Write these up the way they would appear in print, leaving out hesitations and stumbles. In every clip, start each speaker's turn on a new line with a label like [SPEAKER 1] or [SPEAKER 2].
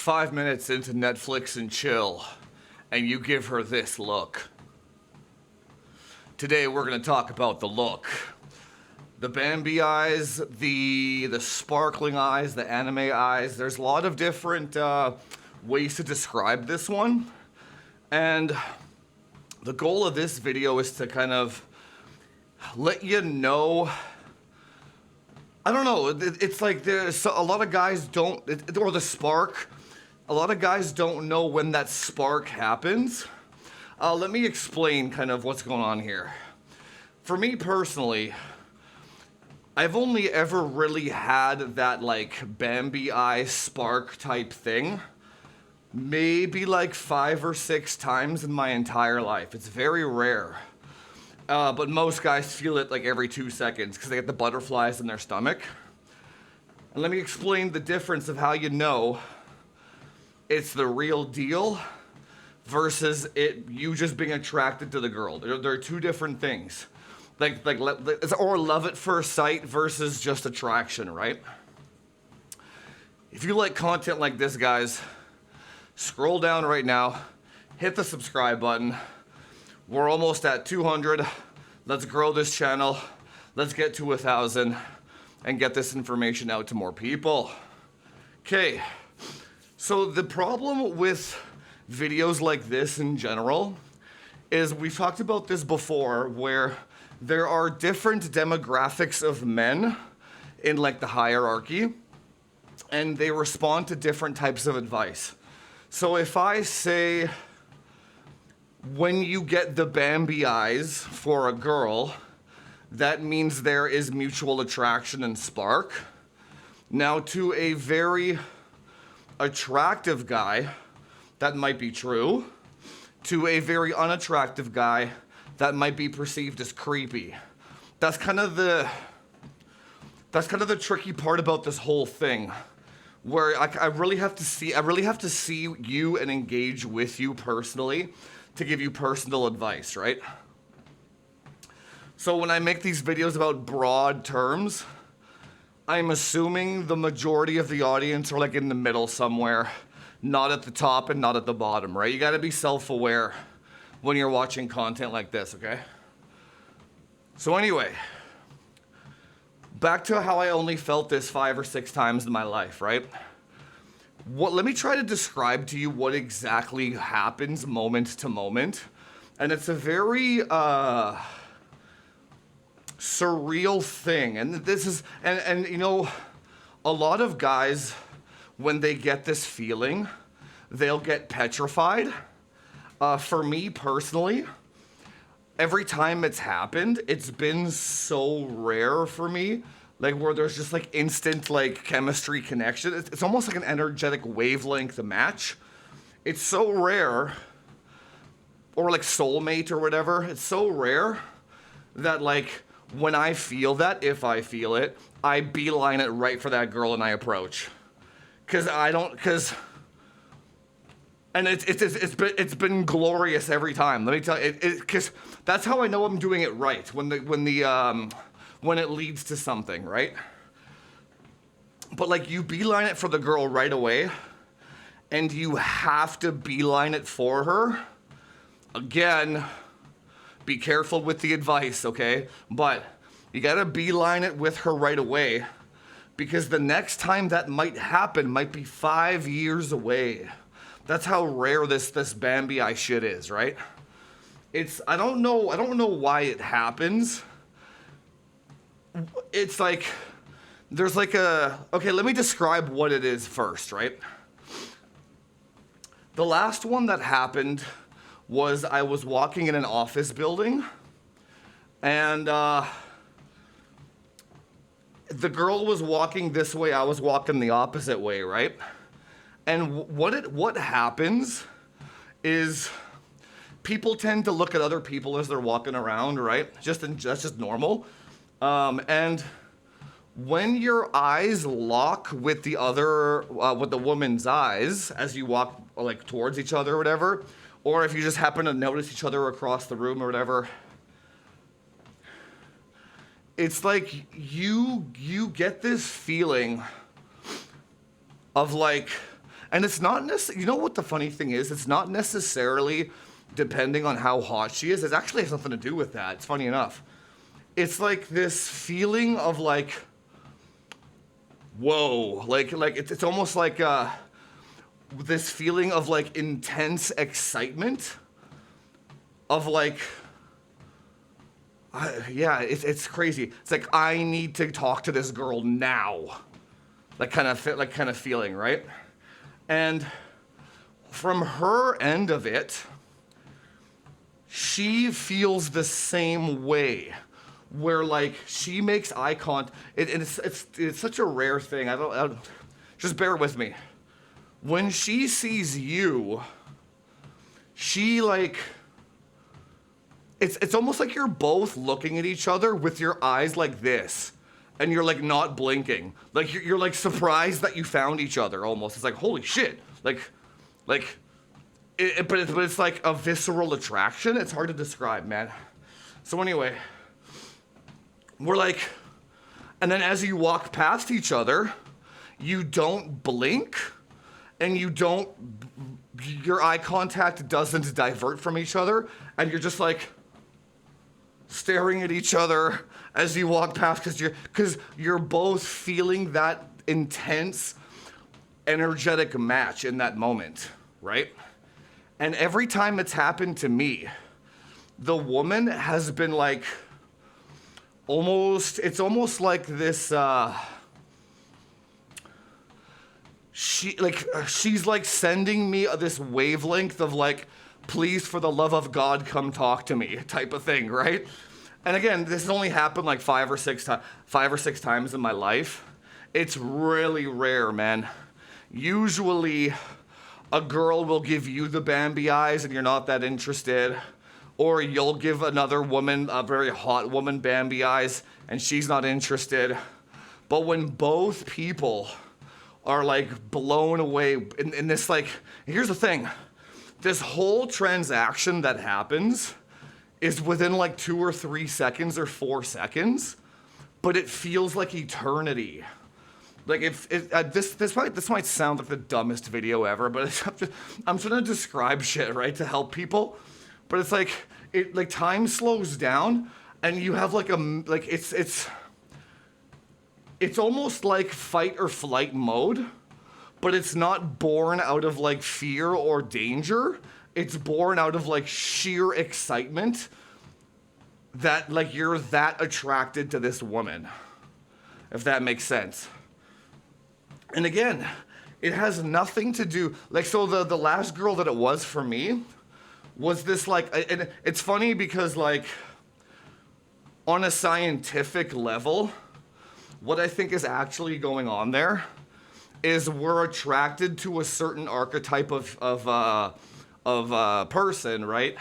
[SPEAKER 1] 5 minutes into Netflix and chill, and you give her this look. Today we're going to talk about the look. The Bambi eyes, the sparkling eyes, the anime eyes. There's a lot of different ways to describe this one. And the goal of this video is to kind of let you know, I don't know, it's like there's a lot of guys don't, or the spark, a lot of guys don't know when that spark happens. Let me explain kind of what's going on here. For me personally, I've only ever really had that like Bambi eye spark type thing maybe like 5 or 6 times in my entire life. It's very rare. But most guys feel it like every 2 seconds because they get the butterflies in their stomach. And let me explain the difference of how you know it's the real deal versus you just being attracted to the girl. They're two different things. Or love at first sight versus just attraction, right? If you like content like this, guys, scroll down right now, hit the subscribe button. We're almost at 200. Let's grow this channel. Let's get to 1,000 and get this information out to more people. Okay, so the problem with videos like this in general is we've talked about this before where there are different demographics of men in like the hierarchy and they respond to different types of advice. So if I say, when you get the Bambi eyes for a girl, that means there is mutual attraction and spark. Now to a very attractive guy, that might be true. To a very unattractive guy, that might be perceived as creepy. That's kind of the tricky part about this whole thing, where I really have to see you and engage with you personally to give you personal advice, right? So when I make these videos about broad terms, I'm assuming the majority of the audience are like in the middle somewhere, not at the top and not at the bottom, right? You gotta be self-aware when you're watching content like this, okay? So anyway, back to how I only felt this 5 or 6 times in my life, right? Let me try to describe to you what exactly happens moment to moment. And it's a very surreal thing. And this is, and you know, a lot of guys, when they get this feeling, they'll get petrified. For me personally, every time it's happened, it's been so rare for me, like where there's just like instant like chemistry connection. It's almost like an energetic wavelength match. It's so rare, or like soulmate or whatever. It's so rare that like when I feel that, if I feel it, I beeline it right for that girl and I approach. And it's been glorious every time. Let me tell you, because that's how I know I'm doing it right. When it leads to something, right? But like you beeline it for the girl right away, and you have to beeline it for her. Again, be careful with the advice, okay? But you gotta beeline it with her right away, because the next time that might happen might be 5 years away. That's how rare this Bambi eye shit is, right? I don't know why it happens. It's like, there's like okay, let me describe what it is first, right? The last one that happened was I was walking in an office building, and the girl was walking this way, I was walking the opposite way, right? And what happens is people tend to look at other people as they're walking around, right? That's just normal. And when your eyes lock with the other, with the woman's eyes as you walk like towards each other or whatever, or if you just happen to notice each other across the room or whatever, it's like you get this feeling of like, And it's not necessarily, you know what the funny thing is? It's not necessarily depending on how hot she is. It actually has something to do with that. It's funny enough. It's like this feeling of like, whoa, like it's almost like this feeling of like intense excitement of like, yeah, it's crazy. It's like I need to talk to this girl now, like kind of feeling, right? And from her end of it, she feels the same way, where like she makes eye contact. It's such a rare thing. I don't just bear with me. When she sees you, she like. It's almost like you're both looking at each other with your eyes like this, and you're like not blinking. Like you're like surprised that you found each other almost. It's like, holy shit. But it's like a visceral attraction. It's hard to describe, man. So anyway, we're like, and then as you walk past each other, you don't blink, and your eye contact doesn't divert from each other, and you're just like, staring at each other as you walk past because you're both feeling that intense energetic match in that moment, right? And every time it's happened to me, the woman has been like it's almost like this she's like sending me this wavelength of like, please, for the love of God, come talk to me type of thing, right? And again, this has only happened like 5 or 6 times in my life. It's really rare, man. Usually a girl will give you the Bambi eyes and you're not that interested, or you'll give another woman, a very hot woman, Bambi eyes and she's not interested. But when both people are like blown away in this, like, here's the thing. This whole transaction that happens is within like 2 or 3 seconds or 4 seconds, but it feels like eternity. Like this might sound like the dumbest video ever, but I'm trying to describe shit, right, to help people. But it's like time slows down, and you have like it's almost like fight or flight mode. But it's not born out of like fear or danger. It's born out of like sheer excitement that like you're that attracted to this woman, if that makes sense. And again, it has nothing to do, like, so the last girl that it was for me was this like, and it's funny because like on a scientific level, what I think is actually going on there is we're attracted to a certain archetype of person, right?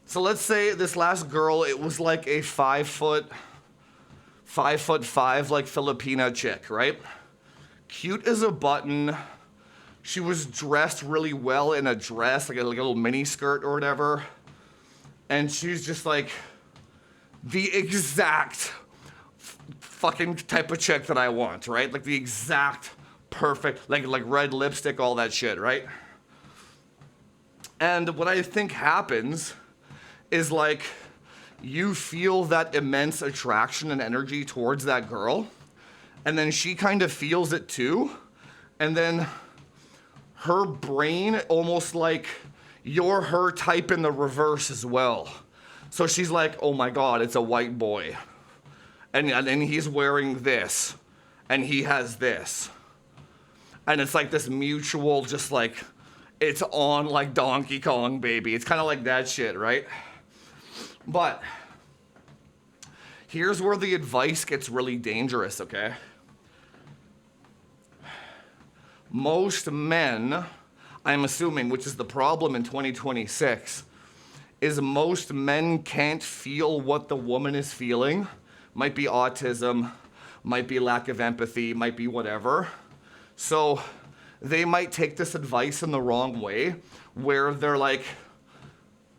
[SPEAKER 1] So let's say this last girl, it was like a 5'5" like Filipina chick, right? Cute as a button. She was dressed really well in a dress, like a little mini skirt or whatever. And she's just like the exact fucking type of chick that I want, right? Like the exact perfect, like red lipstick, all that shit, right? And what I think happens is like you feel that immense attraction and energy towards that girl, and then she kind of feels it too, and then her brain almost like you're her type in the reverse as well. So she's like, oh my God, it's a white boy. And he's wearing this, and he has this. And it's like this mutual, just like, it's on like Donkey Kong, baby. It's kind of like that shit, right? But here's where the advice gets really dangerous, okay? Most men, I'm assuming, which is the problem in 2026, is most men can't feel what the woman is feeling. Might be autism, might be lack of empathy, might be whatever. So they might take this advice in the wrong way, where they're like,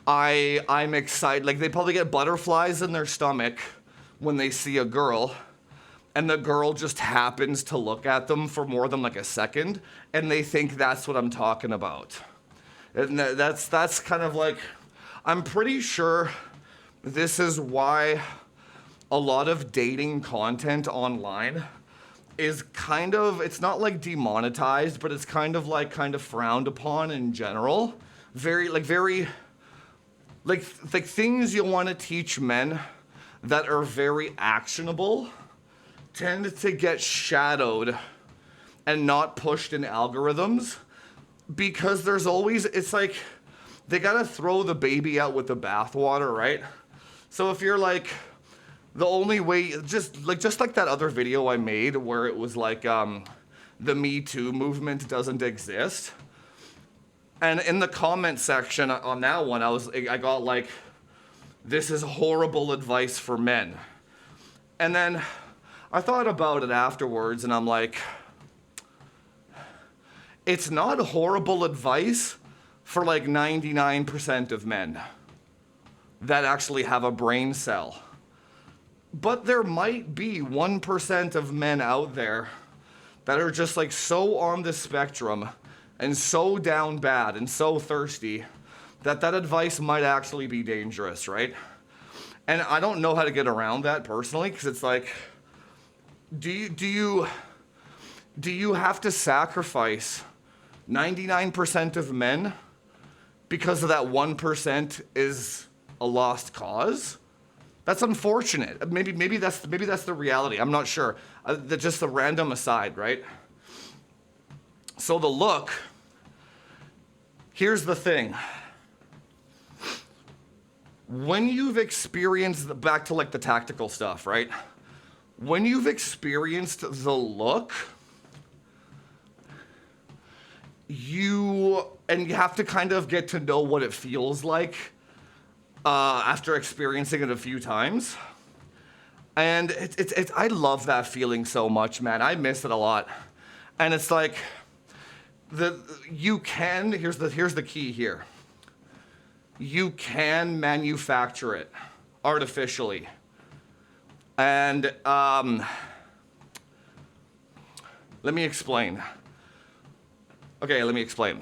[SPEAKER 1] I'm excited. Like they probably get butterflies in their stomach when they see a girl, and the girl just happens to look at them for more than like a second, and they think that's what I'm talking about. And that's kind of like, I'm pretty sure this is why a lot of dating content online is kind of, it's not like demonetized, but it's kind of frowned upon in general. Very things you want to teach men that are very actionable tend to get shadowed and not pushed in algorithms, because there's always, it's like they gotta throw the baby out with the bathwater, right? So if you're like, the only way, just like that other video I made where it was like the Me Too movement doesn't exist, and in the comment section on that one I got like, this is horrible advice for men. And then I thought about it afterwards, and I'm like, it's not horrible advice for like 99% of men that actually have a brain cell. But there might be 1% of men out there that are just like so on the spectrum and so down bad and so thirsty that advice might actually be dangerous, right? And I don't know how to get around that personally, because it's like, do you have to sacrifice 99% of men because of that 1% is a lost cause? That's unfortunate. Maybe that's the reality. I'm not sure. Just a random aside, right? So the look, here's the thing. When you've experienced, back to like the tactical stuff, right? When you've experienced the look, you have to kind of get to know what it feels like after experiencing it a few times. And I love that feeling so much, man. I miss it a lot. And it's like, here's the key here. You can manufacture it artificially. And let me explain. Okay, let me explain.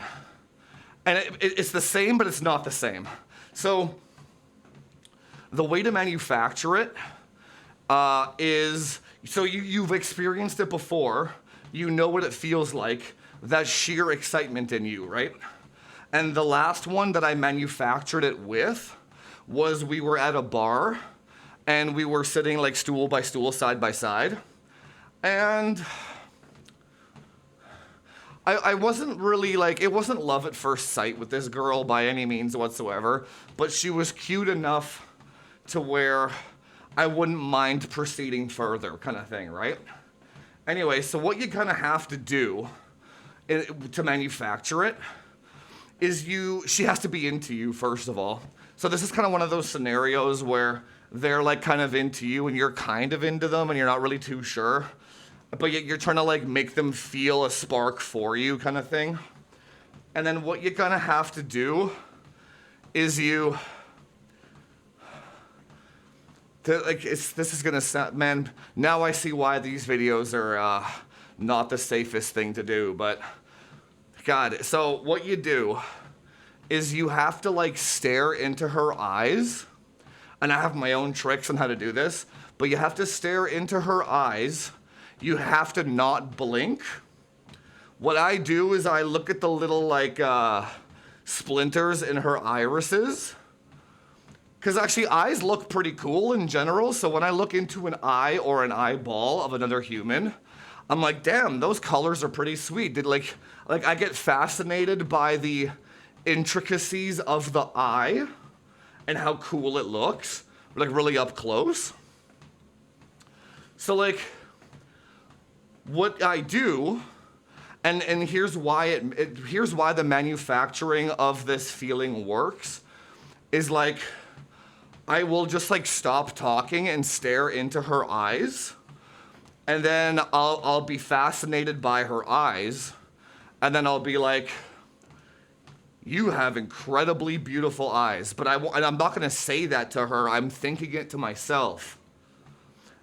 [SPEAKER 1] And it's the same, but it's not the same. So the way to manufacture it is, so you've experienced it before, you know what it feels like, that sheer excitement in you, right? And the last one that I manufactured it with was, we were at a bar and we were sitting like stool by stool, side by side. And I wasn't really like, it wasn't love at first sight with this girl by any means whatsoever, but she was cute enough to where I wouldn't mind proceeding further, kind of thing, right? Anyway, so what you kind of have to do to manufacture it is she has to be into you, first of all. So this is kind of one of those scenarios where they're like kind of into you and you're kind of into them and you're not really too sure, but yet you're trying to like make them feel a spark for you, kind of thing. And then what you're gonna have to do is this is gonna sound, man, now I see why these videos are not the safest thing to do, but God, so what you do is you have to like stare into her eyes, and I have my own tricks on how to do this, but you have to stare into her eyes. You have to not blink. What I do is I look at the little like splinters in her irises, because actually eyes look pretty cool in general. So when I look into an eye or an eyeball of another human, I'm like, damn, those colors are pretty sweet. Like I get fascinated by the intricacies of the eye and how cool it looks, like really up close. So like, what I do, and here's why here's why the manufacturing of this feeling works, is like, I will just like stop talking and stare into her eyes, and then I'll be fascinated by her eyes, and then I'll be like, you have incredibly beautiful eyes, but and I'm not gonna say that to her, I'm thinking it to myself.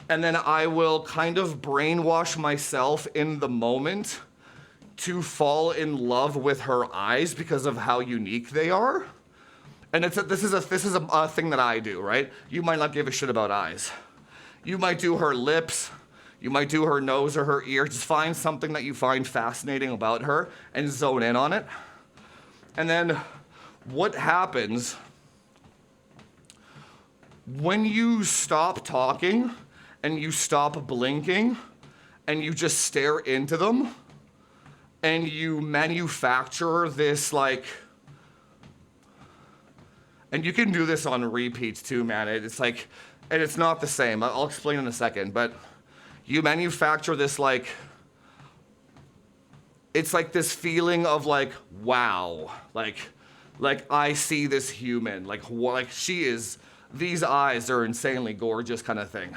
[SPEAKER 1] And then I will kind of brainwash myself in the moment to fall in love with her eyes because of how unique they are. And this is a thing that I do, right? You might not give a shit about eyes. You might do her lips, you might do her nose or her ear. Just find something that you find fascinating about her and zone in on it. And then what happens when you stop talking and you stop blinking and you just stare into them and you manufacture this like, and you can do this on repeats too, man. It's like, and it's not the same. I'll explain in a second, but you manufacture this like, it's like this feeling of like, wow, like I see this human, like she is, these eyes are insanely gorgeous kind of thing.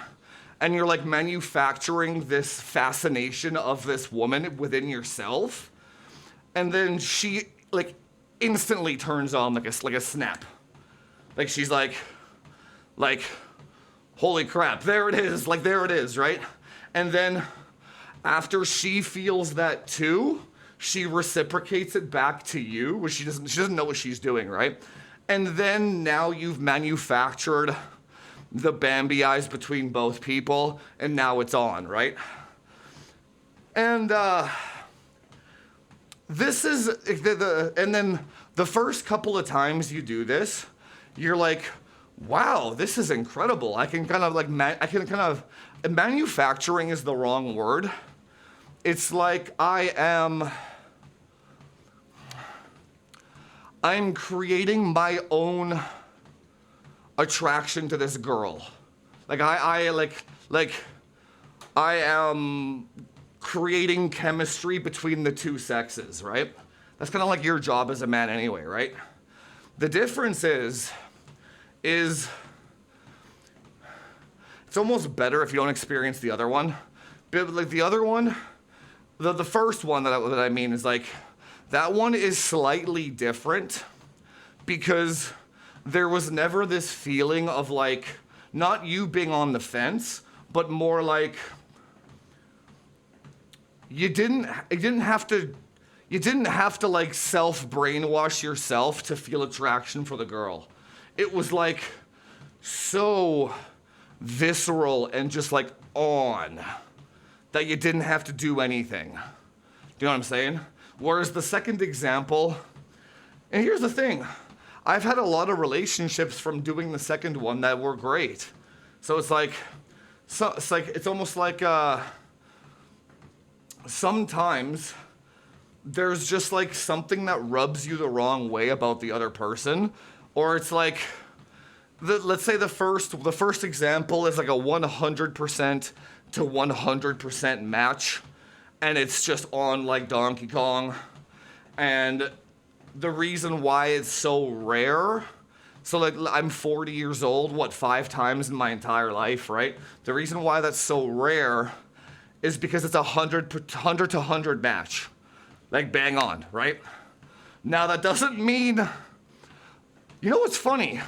[SPEAKER 1] And you're like manufacturing this fascination of this woman within yourself. And then she like instantly turns on like a snap. Like she's like, holy crap, there it is, like there it is, right? And then after she feels that too, she reciprocates it back to you, which she doesn't know what she's doing, right? And then now you've manufactured the Bambi eyes between both people, and now it's on, right? And this is and then the first couple of times you do this, you're like, wow, this is incredible. I can kind of manufacturing is the wrong word. It's like I'm creating my own attraction to this girl. Like I am creating chemistry between the two sexes, right? That's kind of like your job as a man anyway, right? The difference is it's almost better if you don't experience the other one. But like the other one, the first one that I mean is like, that one is slightly different because there was never this feeling of like, not you being on the fence, but more like you didn't have to like self-brainwash yourself to feel attraction for the girl. It was like so visceral and just like on that you didn't have to do anything. Do you know what I'm saying? Whereas the second example, and here's the thing, I've had a lot of relationships from doing the second one that were great. So it's almost like sometimes there's just like something that rubs you the wrong way about the other person, or it's like, let's say the first example is like a 100% to 100% match, and it's just on like Donkey Kong, and the reason why it's so rare, so like I'm 40 years old, 5 times in my entire life, right? The reason why that's so rare is because it's 100 to 100 match, like bang on, right? Now that doesn't mean, you know what's funny?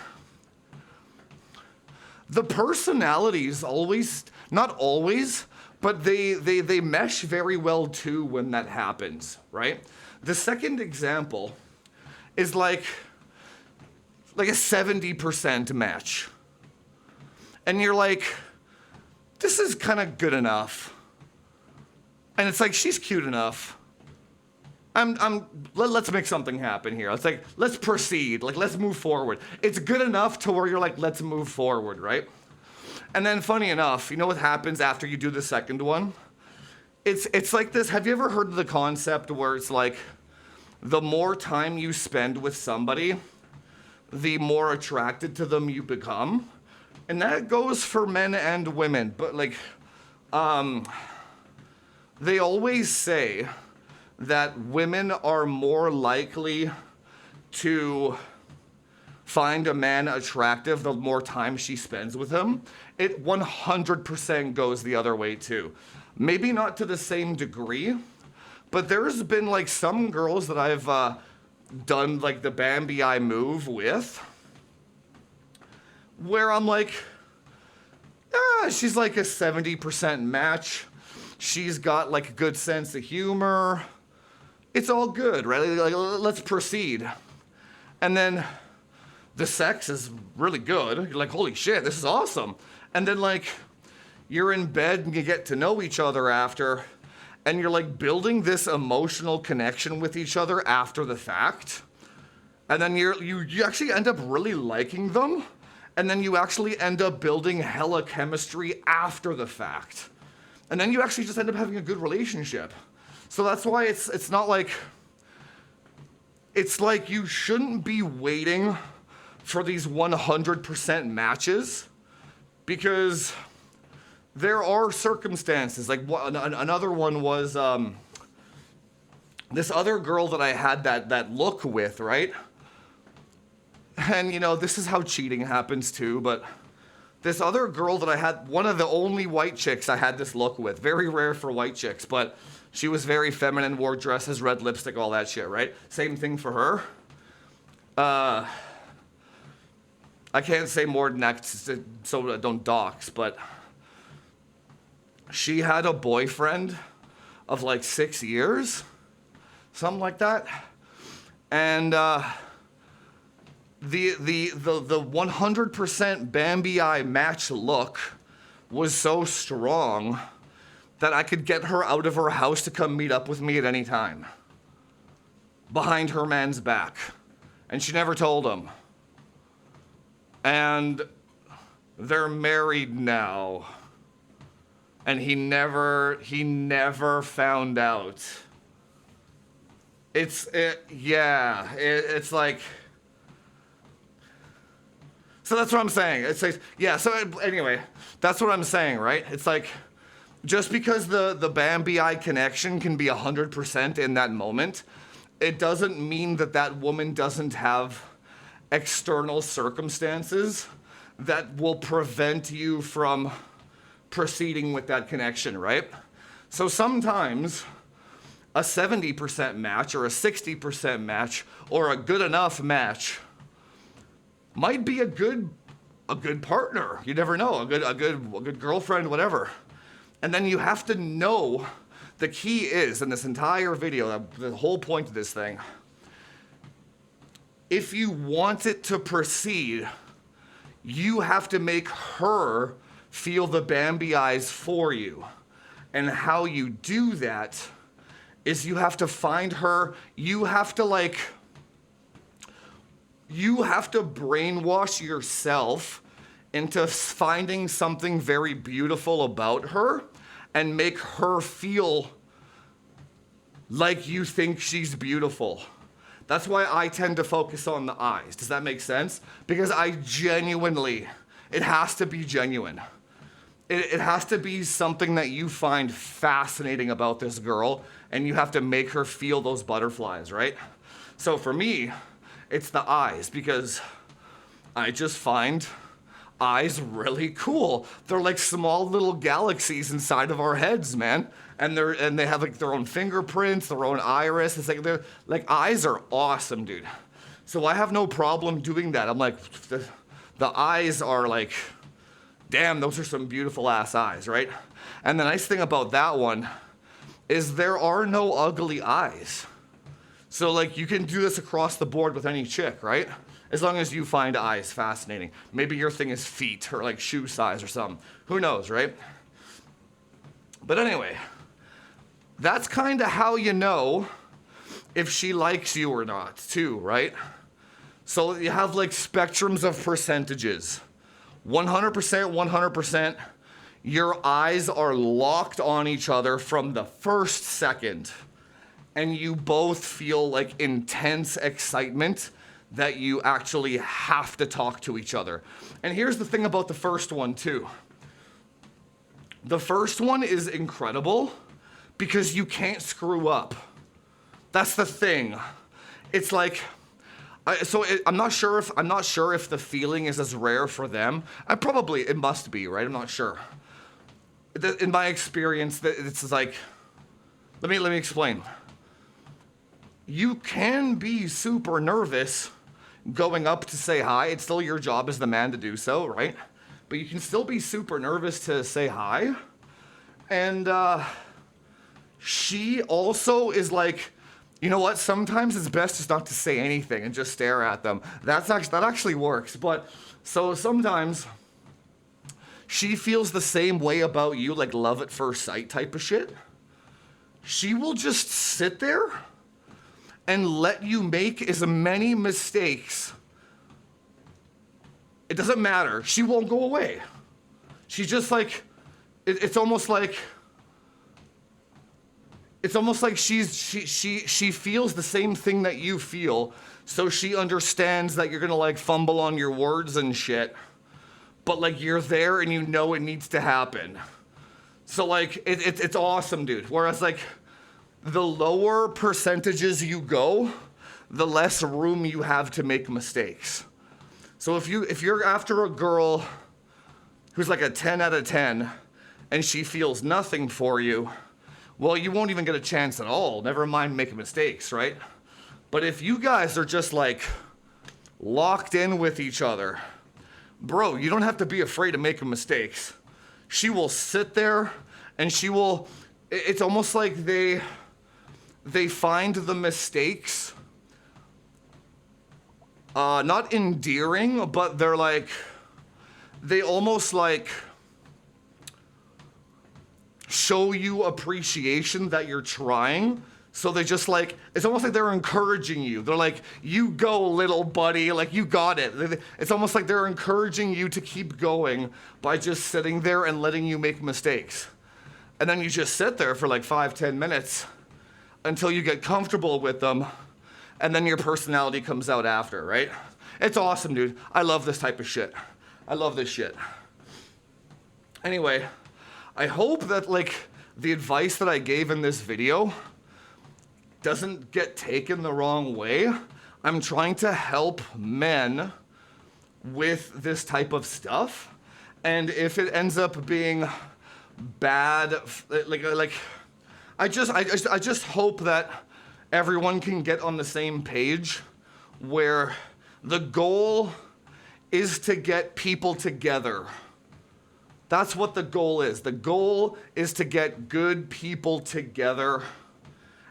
[SPEAKER 1] The personalities always, not always, but they mesh very well too when that happens, right? The second example is like a 70% match. And you're like, this is kind of good enough. And it's like, she's cute enough. Let's make something happen here. It's like, let's proceed. Like, let's move forward. It's good enough to where you're like, let's move forward, right? And then funny enough, you know what happens after you do the second one? It's like this. Have you ever heard of the concept where it's like, the more time you spend with somebody, the more attracted to them you become? And that goes for men and women. But like, they always say that women are more likely to find a man attractive the more time she spends with him. It 100% goes the other way too. Maybe not to the same degree, but there's been like some girls that I've done like the Bambi eye move with, where I'm like, She's like a 70% match. She's got like a good sense of humor. It's all good, right? Like, let's proceed. And then the sex is really good. You're like, holy shit, this is awesome. And then like, you're in bed and you get to know each other after, and you're like building this emotional connection with each other after the fact. And then you actually end up really liking them. And then you actually end up building hella chemistry after the fact. And then you actually just end up having a good relationship. So that's why it's not like, it's like you shouldn't be waiting for these 100% matches, because there are circumstances. Like another one was this other girl that I had that look with, right? And you know, this is how cheating happens too, but this other girl that I had, one of the only white chicks I had this look with, very rare for white chicks, but she was very feminine, wore dresses, red lipstick, all that shit, right? Same thing for her. I can't say more than that so I don't dox, but she had a boyfriend of like 6 years, something like that. And the 100% Bambi Eye match look was so strong that I could get her out of her house to come meet up with me at any time, behind her man's back. And she never told him. And they're married now. And he never found out. It's like, so that's what I'm saying. It's like, yeah, so anyway, that's what I'm saying, right? It's like, just because the Bambi Eye connection can be 100% in that moment, it doesn't mean that that woman doesn't have external circumstances that will prevent you from proceeding with that connection, right? So sometimes a 70% match or a 60% match or a good enough match might be a good partner. You never know, a good girlfriend, whatever. And then you have to know, the key is in this entire video, the whole point of this thing, if you want it to proceed, you have to make her feel the Bambi eyes for you. And how you do that is you have to find her, you have to brainwash yourself into finding something very beautiful about her and make her feel like you think she's beautiful. That's why I tend to focus on the eyes. Does that make sense? Because it has to be genuine. It has to be something that you find fascinating about this girl, and you have to make her feel those butterflies, right? So for me, it's the eyes, because I just find eyes really cool. They're like small little galaxies inside of our heads, man. And they have like their own fingerprints, their own iris. It's like they're like, eyes are awesome, dude. So I have no problem doing that. I'm like, the eyes are like, damn, those are some beautiful ass eyes, right? And the nice thing about that one is there are no ugly eyes. So like you can do this across the board with any chick, right? As long as you find eyes fascinating. Maybe your thing is feet or like shoe size or something. Who knows, right? But anyway, that's kind of how you know if she likes you or not too, right? So you have like spectrums of percentages. 100%, 100%. Your eyes are locked on each other from the first second. And you both feel like intense excitement that you actually have to talk to each other. And here's the thing about the first one too. The first one is incredible because you can't screw up. That's the thing. It's like, I'm not sure if the feeling is as rare for them. It must be, right? I'm not sure. In my experience, it's like, let me explain. You can be super nervous going up to say hi. It's still your job as the man to do so, right? but you can still be super nervous to say hi. And she also is like, you know what? Sometimes it's best just not to say anything and just stare at them. That actually works. But so sometimes she feels the same way about you, like love at first sight type of shit. She will just sit there and let you make as many mistakes. It doesn't matter. She won't go away. She's just like, it's almost like she feels the same thing that you feel, so she understands that you're gonna like fumble on your words and shit, but like you're there and you know it needs to happen. So like it's awesome, dude. Whereas like the lower percentages you go, the less room you have to make mistakes. So if you're after a girl who's like a 10 out of 10 and she feels nothing for you, well, you won't even get a chance at all. Never mind making mistakes, right? But if you guys are just like locked in with each other, bro, you don't have to be afraid of making mistakes. She will sit there and it's almost like they find the mistakes not endearing, but they almost like show you appreciation that you're trying. So they just like, it's almost like they're encouraging you. They're like, you go, little buddy, like you got it. It's almost like they're encouraging you to keep going by just sitting there and letting you make mistakes. And then you just sit there for like 5-10 minutes until you get comfortable with them, and then your personality comes out after, right? It's awesome, dude. I love this type of shit. I love this shit. Anyway, I hope that like the advice that I gave in this video doesn't get taken the wrong way. I'm trying to help men with this type of stuff, and if it ends up being bad, I just hope that everyone can get on the same page where the goal is to get people together. That's what the goal is. The goal is to get good people together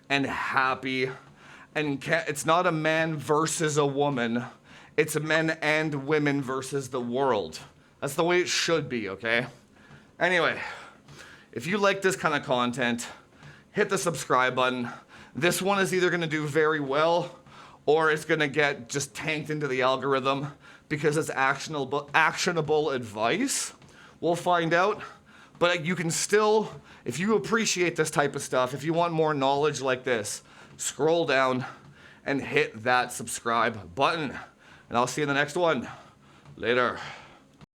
[SPEAKER 1] and happy. And it's not a man versus a woman. It's men and women versus the world. That's the way it should be, okay? Anyway, if you like this kind of content, hit the subscribe button. This one is either gonna do very well or it's gonna get just tanked into the algorithm because it's actionable advice. We'll find out, but you can still, if you appreciate this type of stuff, if you want more knowledge like this, scroll down and hit that subscribe button. And I'll see you in the next one. Later.